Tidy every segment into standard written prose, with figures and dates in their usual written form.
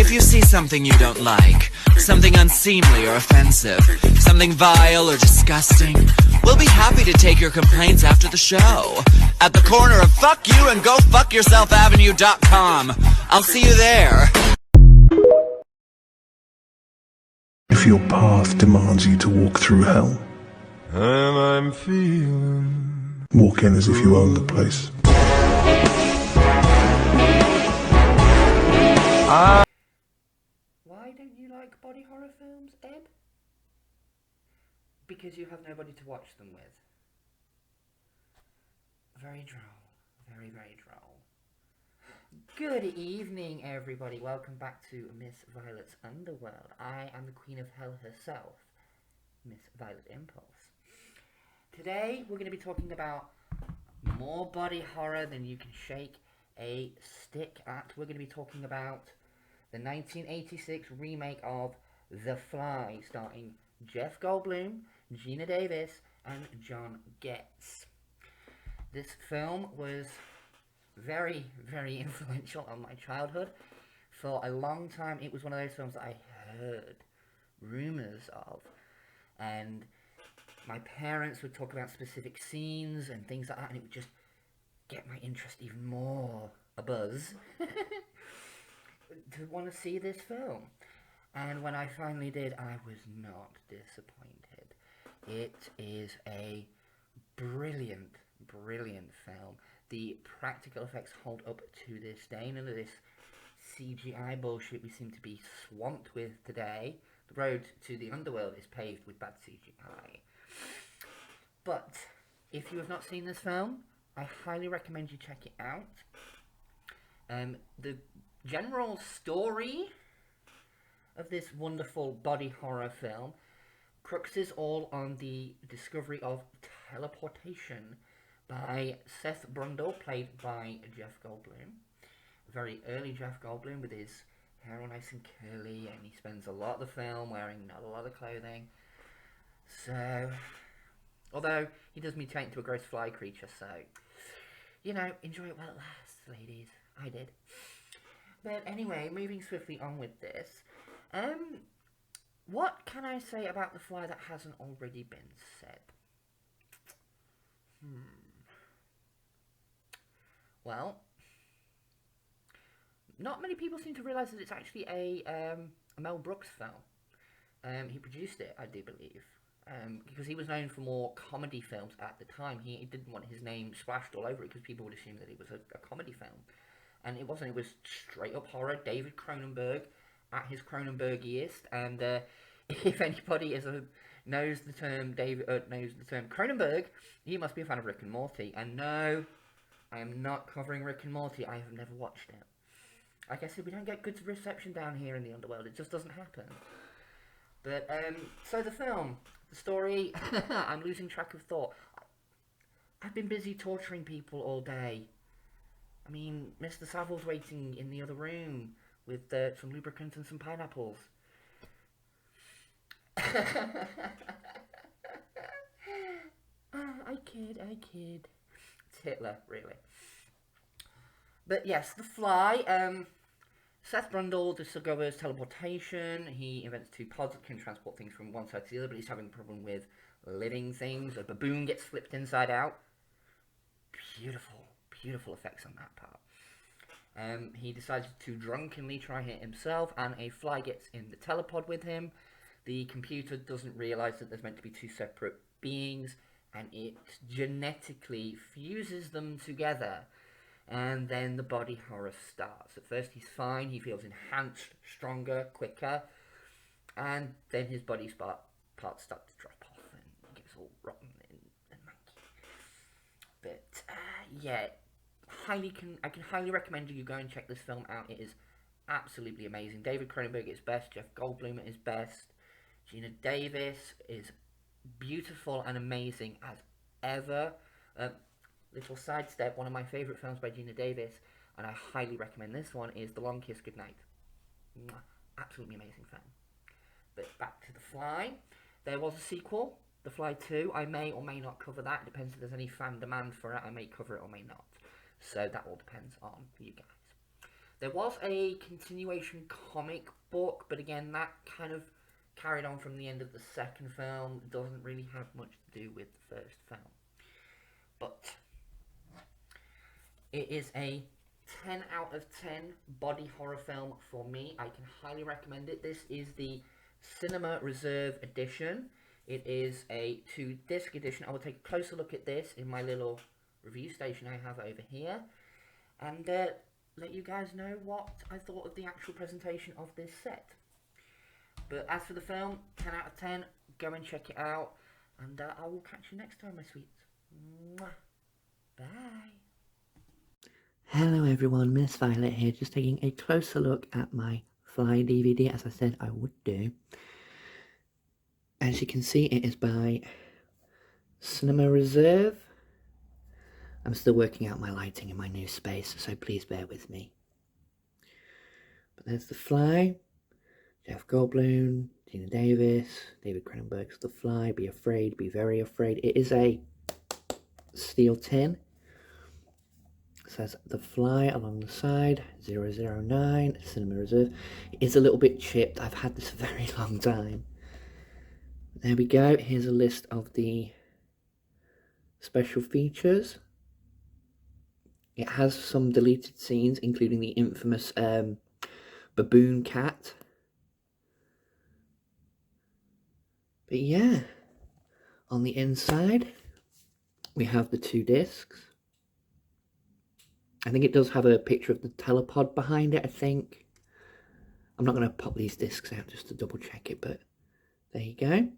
If you see something you don't like, something unseemly or offensive, something vile or disgusting, we'll be happy to take your complaints after the show. At the corner of Fuck You and GoFuckYourselfAvenue.com. I'll see you there. If your path demands you to walk through hell, and I'm feeling walk in as if you own the place. Why don't you like body horror films, Ed? Because you have nobody to watch them with. Very droll. Very, very droll. Good evening, everybody. Welcome back to Miss Violet's Underworld. I am the Queen of Hell herself, Miss Violet Impulse. Today, we're going to be talking about more body horror than you can shake a stick at. We're going to be talking about the 1986 remake of The Fly, starring Jeff Goldblum, Gina Davis, and John Getz. This film was very, very influential on my childhood. For a long time, it was one of those films that I heard rumours of, and my parents would talk about specific scenes and things like that, and it would just get my interest even more abuzz to want to see this film. And when I finally did, I was not disappointed. It is a brilliant, brilliant film. The practical effects hold up to this day. None of this CGI bullshit we seem to be swamped with today. The road to the underworld is paved with bad CGI. But if you have not seen this film, I highly recommend you check it out. The general story of this wonderful body horror film cruxes all on the discovery of teleportation by Seth Brundle, played by Jeff Goldblum. Very early Jeff Goldblum with his hair all nice and curly, and he spends a lot of the film wearing not a lot of clothing. So, although he does mutate into a gross fly creature, so, you know, enjoy it while it lasts, ladies. I did. But anyway, moving swiftly on with this. What can I say about The Fly that hasn't already been said? Well, not many people seem to realise that it's actually a Mel Brooks film. He produced it, I do believe, because he was known for more comedy films at the time. He didn't want his name splashed all over it because people would assume that it was a comedy film. And it wasn't. It was straight up horror. David Cronenberg at his Cronenbergiest. And if anybody knows the term Cronenberg, you must be a fan of Rick and Morty. And no, I am not covering Rick and Morty. I have never watched it. Like I said, we don't get good reception down here in the underworld. It just doesn't happen. But so the film, the story. I'm losing track of thought. I've been busy torturing people all day. I mean, Mr. Savile's waiting in the other room with some lubricant and some pineapples. I kid. It's Hitler, really. But yes, The Fly. Seth Brundle discovers teleportation. He invents two pods that can transport things from one side to the other, but he's having a problem with living things. A baboon gets flipped inside out. Beautiful effects on that part. He decides to drunkenly try it himself, and a fly gets in the telepod with him. The computer doesn't realise that there's meant to be two separate beings, and it genetically fuses them together. And then the body horror starts. At first he's fine, he feels enhanced, stronger, quicker, and then his body parts start to drop off, and he gets all rotten and manky. But, yeah, I can highly recommend you go and check this film out. It is absolutely amazing. David Cronenberg at his best, Jeff Goldblum at his best, Gina Davis is beautiful and amazing as ever. Little sidestep, one of my favourite films by Gina Davis, and I highly recommend this one, is The Long Kiss Goodnight. Absolutely amazing film. But back to The Fly. There was a sequel, The Fly 2. I may or may not cover that. It depends if there's any fan demand for it. I may cover it or may not. So that all depends on you guys. There was a continuation comic book, but again, that kind of carried on from the end of the second film. It doesn't really have much to do with the first film. But it is a 10 out of 10 body horror film for me. I can highly recommend it. This is the Cinema Reserve edition. It is a 2-disc edition. I will take a closer look at this in my little review station I have over here, and let you guys know what I thought of the actual presentation of this set. But as for the film, 10 out of 10, go and check it out, and I will catch you next time, my sweets. Mwah. Bye. Hello everyone, Miss Violet here, just taking a closer look at my Fly DVD, as I said I would do. As you can see, it is by Cinema Reserve. I'm still working out my lighting in my new space, so please bear with me. But there's The Fly, Jeff Goldblum, Tina Davis, David Cronenberg's The Fly, Be Afraid, Be Very Afraid. It is a steel tin. It says The Fly along the side, 009, Cinema Reserve. It is a little bit chipped, I've had this a very long time. There we go, here's a list of the special features. It has some deleted scenes, including the infamous baboon cat. But yeah, on the inside, we have the 2 discs. I think it does have a picture of the telepod behind it, I think. I'm not going to pop these discs out just to double check it, but there you go.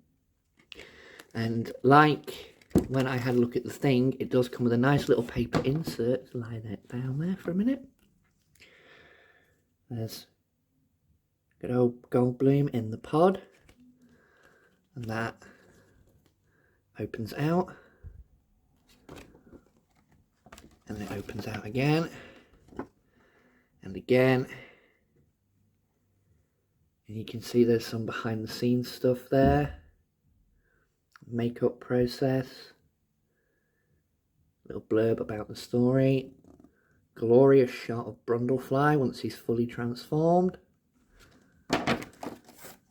And like when I had a look at the thing, it does come with a nice little paper insert. Lie that down there for a minute. There's good old Goldblum in the pod, and that opens out, and it opens out again and again, and you can see there's some behind the scenes stuff there. Makeup process, little blurb about the story, glorious shot of Brundlefly once he's fully transformed,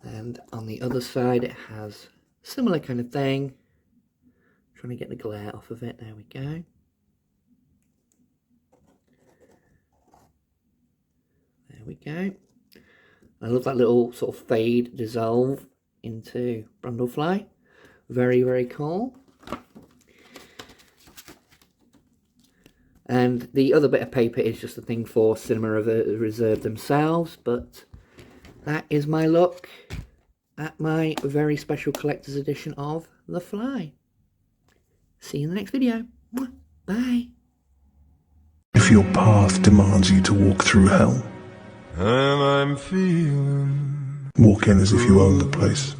and on the other side it has a similar kind of thing. Trying to get the glare off of it, there we go. There we go. I love that little sort of fade dissolve into Brundlefly. Very, very cool. And the other bit of paper is just a thing for Cinema Reserve themselves, but that is my look at my very special collector's edition of The Fly. See you in the next video. Bye. If your path demands you to walk through hell, And I'm feeling walk in as if you own the place.